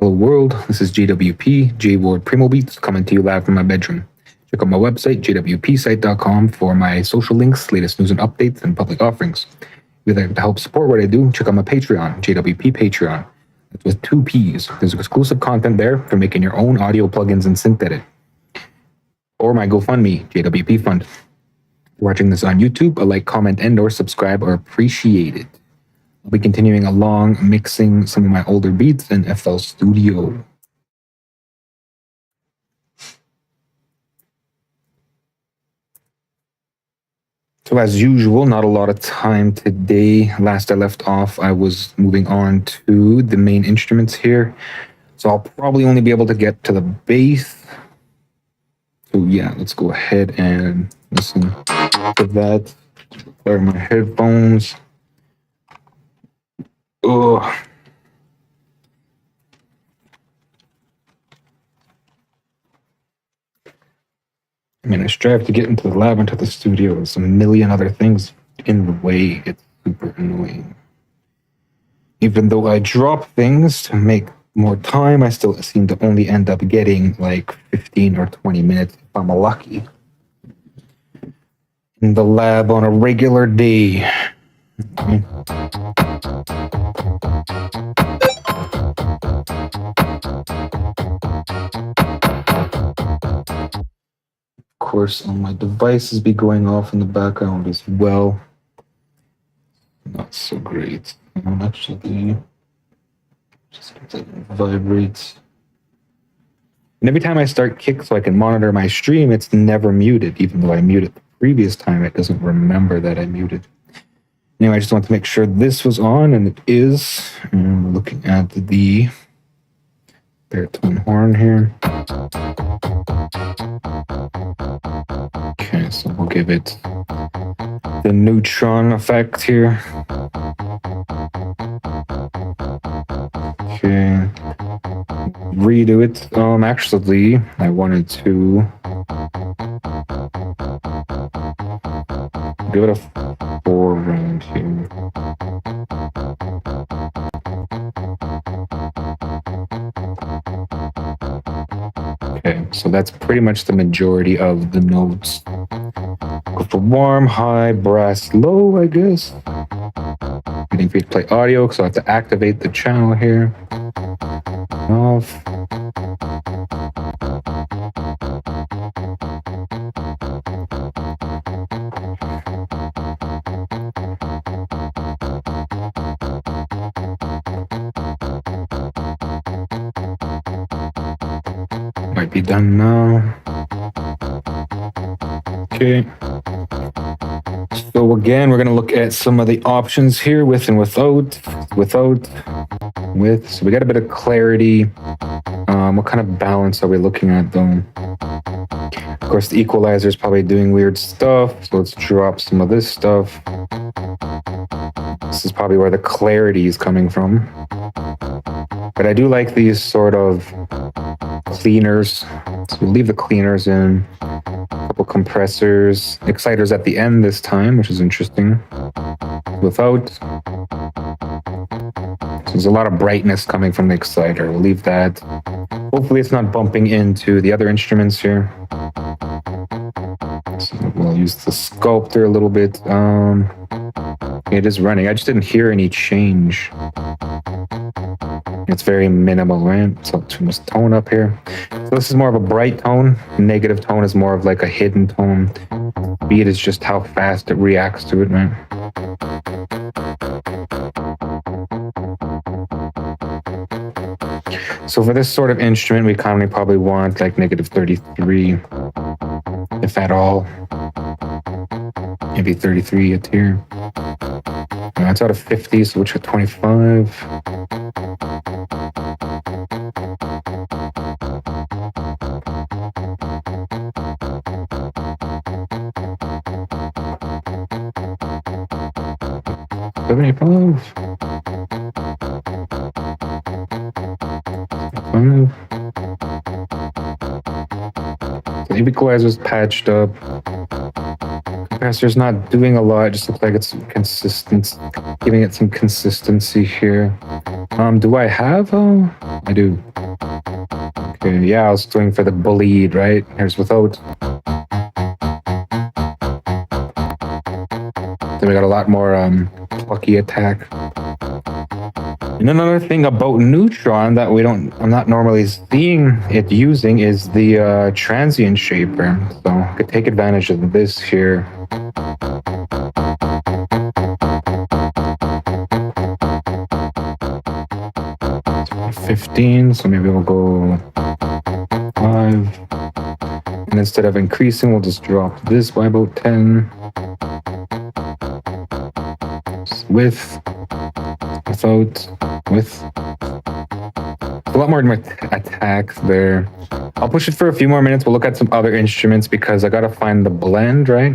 Hello world, this is JWP, J-Ward Primo Beats, coming to you live from my bedroom. Check out my website, jwpsite.com, for my social links, latest news and updates, and public offerings. If you'd like to help support what I do, check out my Patreon, JWP Patreon. That's with 2 P's. There's exclusive content there for making your own audio plugins and synth edit. Or my GoFundMe, JWP Fund. If you're watching this on YouTube, a like, comment, and or subscribe are appreciated. I'll be continuing along mixing some of my older beats in FL Studio. So as usual, not a lot of time today. Last I left off, I was moving on to the main instruments here. So I'll probably only be able to get to the bass. So yeah, let's go ahead and listen to that. Clear my headphones. Oh. I mean, I strive to get into the lab, into the studio. There's a million other things in the way. It's super annoying. Even though I drop things to make more time, I still seem to only end up getting like 15 or 20 minutes if I'm lucky in the lab on a regular day. Okay. Of course, all my devices be going off in the background as well. Not so great. Actually, just let it vibrate. And every time I start kick so I can monitor my stream, it's never muted, even though I muted the previous time. It doesn't remember that I muted. Anyway, I just want to make sure this was on, and it is. And we're looking at the baritone horn here. Okay, so we'll give it the Neutron effect here. Okay, redo it. Actually, I wanted to give it a 4 round here. Okay, so that's pretty much the majority of the notes. Go for warm, high, brass, low, I guess. Waiting for you to play audio, because I have to activate the channel here. Off. Might be done now. Okay. So again, we're going to look at some of the options here, with and without, with. So we got a bit of clarity. What kind of balance are we looking at though? Of course, the equalizer is probably doing weird stuff. So let's drop some of this stuff. This is probably where the clarity is coming from. But I do like these sort of cleaners. So we'll leave the cleaners in. A couple compressors, exciters at the end this time, which is interesting. Without. So there's a lot of brightness coming from the exciter. We'll leave that. Hopefully it's not bumping into the other instruments here. So we'll use the sculptor a little bit. It is running. I just didn't hear any change. It's very minimal, right? So too much tone up here. So this is more of a bright tone. Negative tone is more of like a hidden tone. Beat is just how fast it reacts to it, right? So for this sort of instrument, we commonly probably want like negative 33, if at all. Maybe 33 a tier. It's out of 50, so we'll check 25. The equalizer's patched up. Compressor's not doing a lot, it just looks like it's consistent, giving it some consistency here. Do I have? I do. Okay, yeah, I was going for the bleed, right? Here's without. Then we got a lot more plucky attack. And another thing about Neutron that I'm not normally seeing it using is the Transient Shaper. So I could take advantage of this here. 15, so maybe we'll go 5. And instead of increasing, we'll just drop this by about 10. With, without, with. A lot more attack there. I'll push it for a few more minutes. We'll look at some other instruments because I gotta find the blend, right?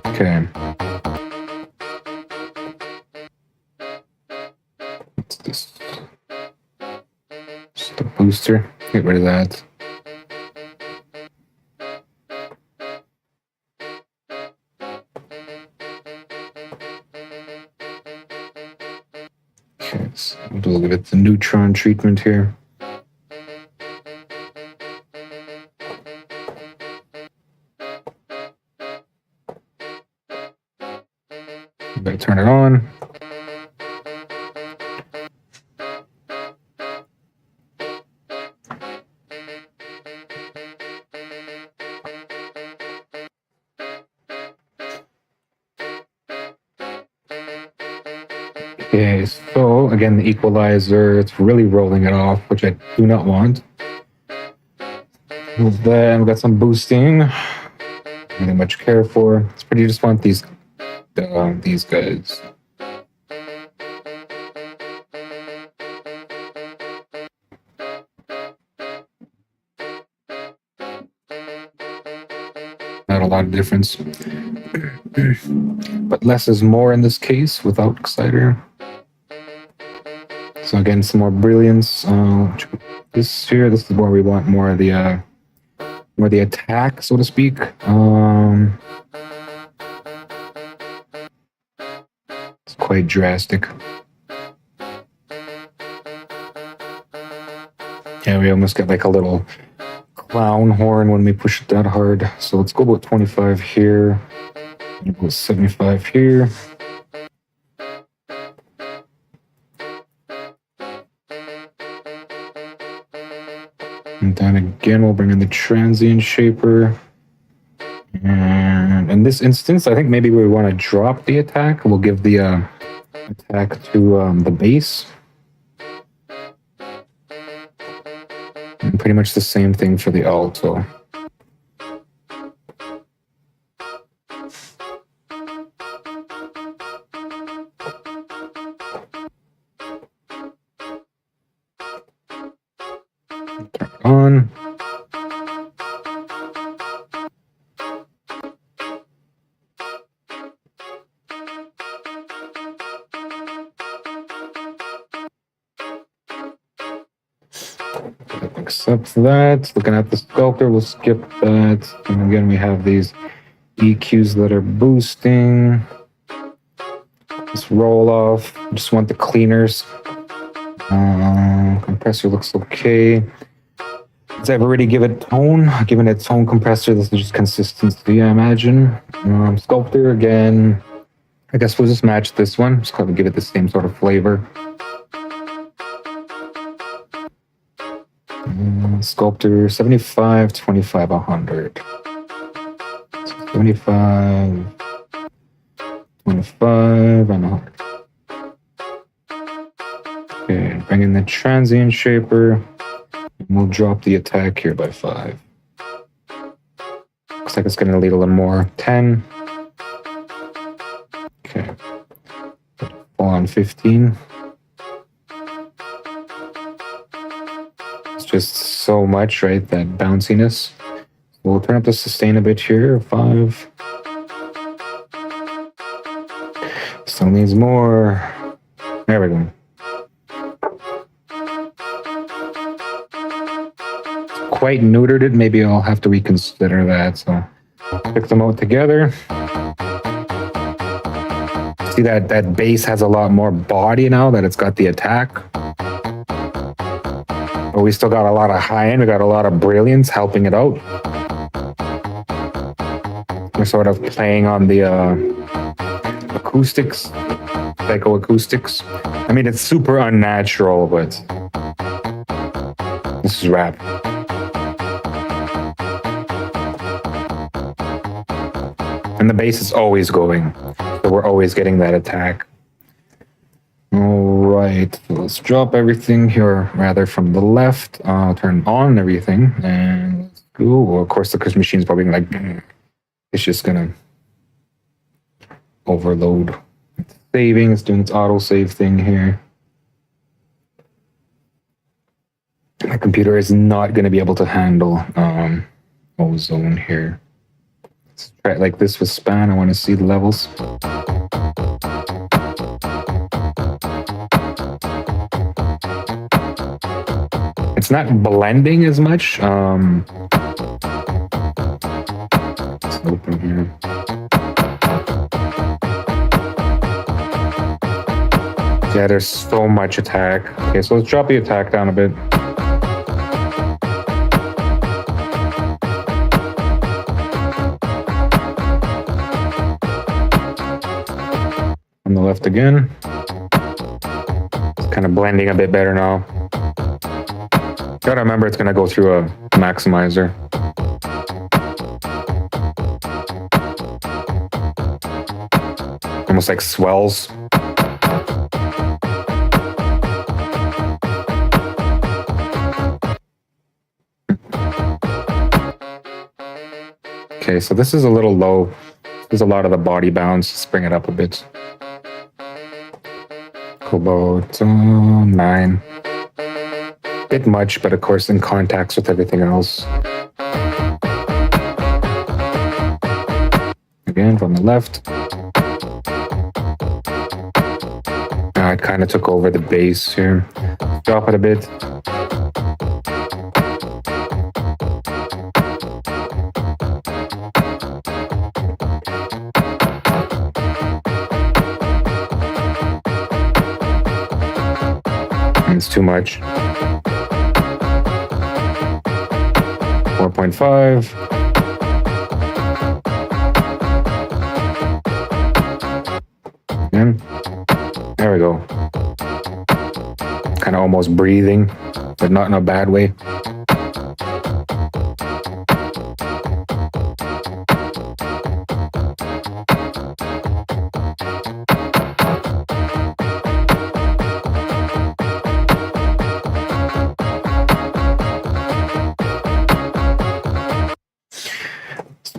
Okay. What's this? Just a booster. Get rid of that. Okay, so we'll do a little bit the Neutron treatment here. Better turn it on. Okay, so again, the equalizer, it's really rolling it off, which I do not want. Then we got some boosting. Nothing much care for. It's pretty, you just want these guys. Not a lot of difference. But less is more in this case without Exciter. So again, some more brilliance. This here, this is where we want more of the attack, so to speak. It's quite drastic. Yeah, we almost get like a little clown horn when we push it that hard. So let's go about 25 here. And go 75 here. And then again, we'll bring in the Transient Shaper. And in this instance, I think maybe we want to drop the attack. We'll give the attack to the base. And pretty much the same thing for the alto. On. Accept that. Looking at the sculptor, we'll skip that. And again, we have these EQs that are boosting. Let's roll off. Just want the cleaners. Compressor looks okay. I've already given it tone compressor. This is just consistency, I imagine. Sculptor again. I guess we'll just match this one. Just kind of give it the same sort of flavor. Sculptor 75, 25, 100. 75, 25, and 100. Okay, bring in the Transient Shaper. We'll drop the attack here by 5. Looks like it's going to lead a little more. 10. Okay. Fall on 15. It's just so much, right? That bounciness. We'll turn up the sustain a bit here. 5. Still needs more. There we go. Quite neutered it. Maybe I'll have to reconsider that. So pick them out together. See that bass has a lot more body now that it's got the attack. But we still got a lot of high end. We got a lot of brilliance helping it out. We're sort of playing on the acoustics, psychoacoustics. I mean, it's super unnatural, but this is rap. And the bass is always going, so we're always getting that attack. All right, so let's drop everything here, rather from the left. Turn on everything, and let's go. Well, of course, the Christmas machine's probably like, it's just gonna overload. It's saving, it's doing its auto-save thing here. My computer is not gonna be able to handle ozone here. Let's try it like this with span. I want to see the levels. It's not blending as much. Let's open here. Yeah, there's so much attack. Okay, so let's drop the attack down a bit. On the left again. It's kind of blending a bit better now. Gotta remember it's gonna go through a maximizer. Almost like swells. Okay, so this is a little low. There's a lot of the body bounce. Let's bring it up a bit. About 9. Bit much, but of course in contacts with everything else. Again from the left. Now it kind of took over the bass here. Drop it a bit. It's too much. 4.5. Again. There we go. Kind of almost breathing, but not in a bad way.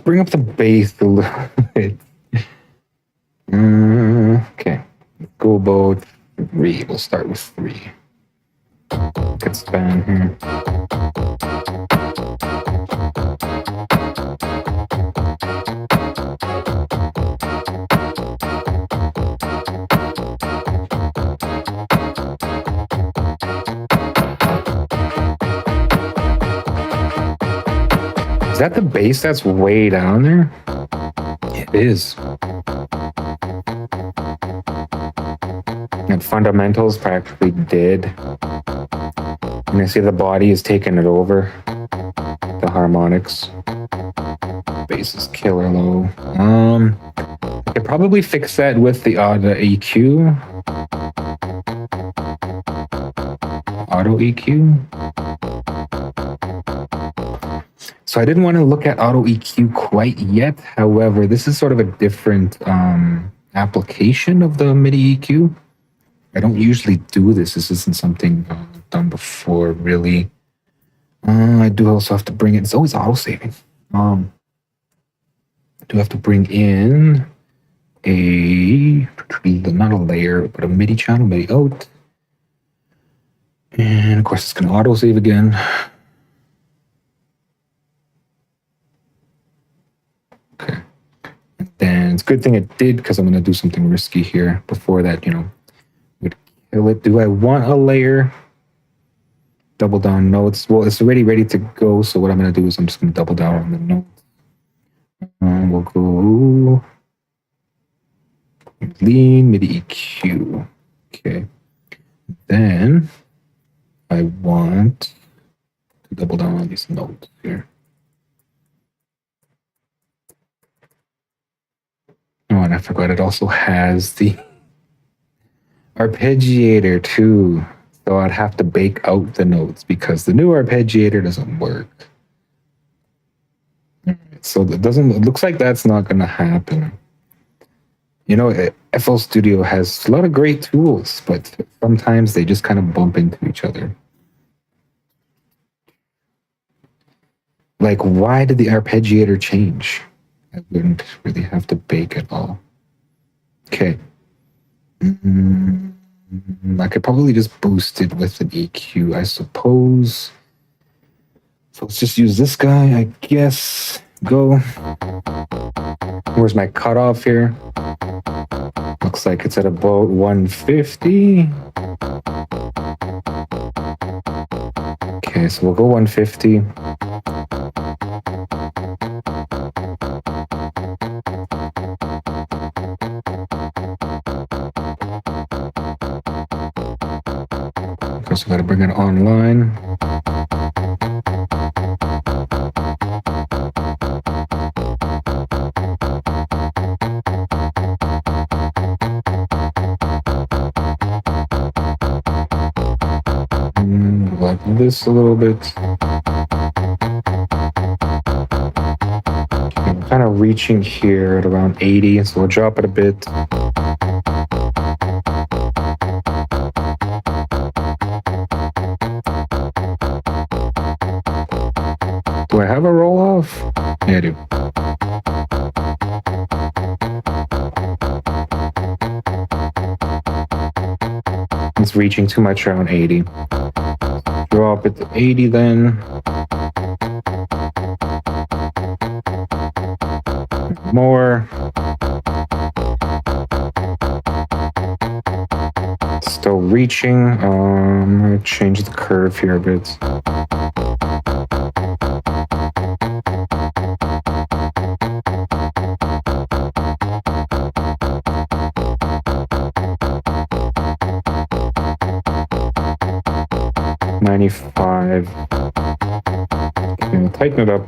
Bring up the bass a little bit. Okay, go about 3. We'll start with 3. Get span here. Is that the bass that's way down there? It is. And fundamentals practically dead. And I see the body is taking it over. The harmonics. Bass is killer low. I could probably fix that with the EQ. Auto EQ. So I didn't want to look at auto EQ quite yet. However, this is sort of a different application of the MIDI EQ. I don't usually do this. This isn't something I've done before, really. I do also have to bring it. It's always auto-saving. I do have to bring in not a layer, but a MIDI channel, MIDI out. And of course, it's going to auto-save again. Okay. And then it's a good thing it did, because I'm going to do something risky here. Before that, would kill it. Do I want a layer? Double down notes. Well, it's already ready to go. So what I'm going to do is I'm just going to double down on the notes. We'll go lean MIDI EQ. Okay. Then I want to double down on these notes here. Oh, and I forgot it also has the arpeggiator too. So I'd have to bake out the notes because the new arpeggiator doesn't work. So it looks like that's not going to happen. You know, FL Studio has a lot of great tools, but sometimes they just kind of bump into each other. Like, why did the arpeggiator change? I wouldn't really have to bake at all. Okay. I could probably just boost it with an EQ, I suppose. So let's just use this guy, I guess. Go. Where's my cutoff here? Looks like it's at about 150. Okay, so we'll go 150. Okay, so gotta bring it online. Like this a little bit. I'm kind of reaching here at around 80, so we'll drop it a bit. Do I have a roll off? Yeah, I do. It's reaching too much around 80. Drop it to 80 then. More. Still reaching. I'm going to change the curve here a bit. $95. Okay, we'll tighten it up.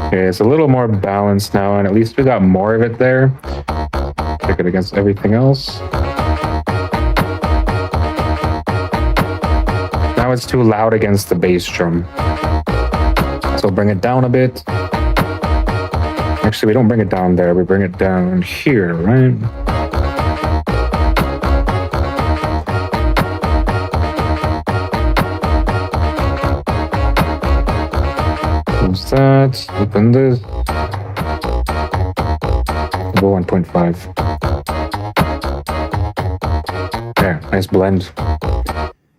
Okay, it's a little more balanced now, and at least we got more of it there. Check it against everything else. Now it's too loud against the bass drum. So bring it down a bit. Actually, we don't bring it down there. We bring it down here, right? Close that. Open this. Go 1.5. There, nice blend.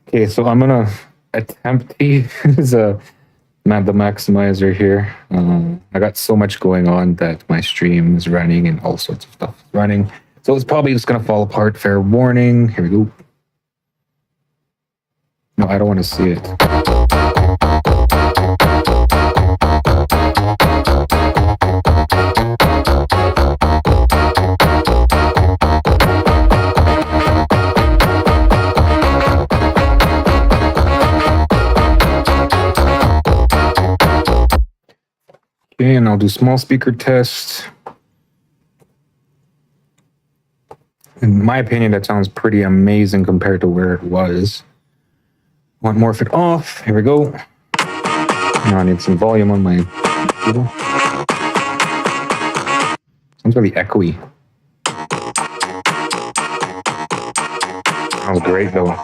Okay, so I'm gonna attempt to use the maximizer here. I got so much going on that my stream is running and all sorts of stuff is running. So it's probably just gonna fall apart. Fair warning. Here we go. No, I don't want to see it. Okay, and I'll do small speaker test. In my opinion, that sounds pretty amazing compared to where it was. Want more of it off. Here we go. Now I need some volume on my computer. Sounds really echoey. Sounds great though.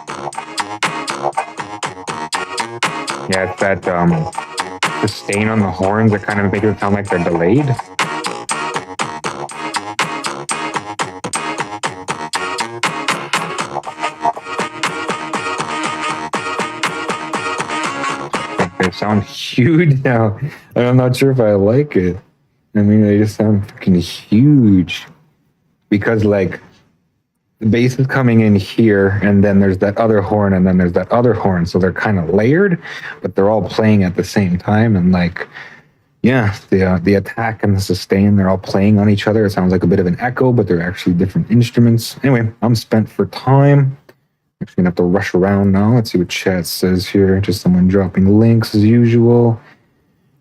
Yeah, it's that the stain on the horns that kind of make it sound like they're delayed. They sound huge now. I'm not sure if I like it. I mean, they just sound freaking huge. Because like the bass is coming in here, and then there's that other horn, and then there's that other horn. So they're kind of layered, but they're all playing at the same time. And like, yeah, the attack and the sustain, they're all playing on each other. It sounds like a bit of an echo, but they're actually different instruments. Anyway, I'm spent for time. Actually gonna have to rush around now. Let's see what chat says here. Just someone dropping links as usual.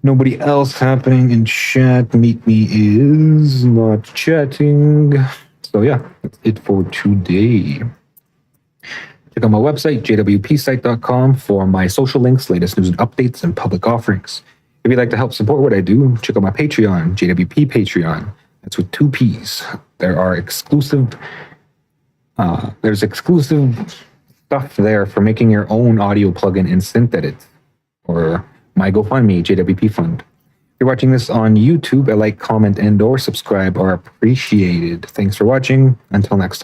Nobody else happening in chat. Meet me is not chatting. So yeah, that's it for today. Check out my website, jwpsite.com, for my social links, latest news and updates, and public offerings. If you'd like to help support what I do, check out my Patreon, JWP Patreon. That's with 2 P's. There's exclusive stuff there for making your own audio plugin in SynthEdit, or my GoFundMe, JWP Fund. If you're watching this on YouTube, a like, comment, and/or subscribe are appreciated. Thanks for watching. Until next time.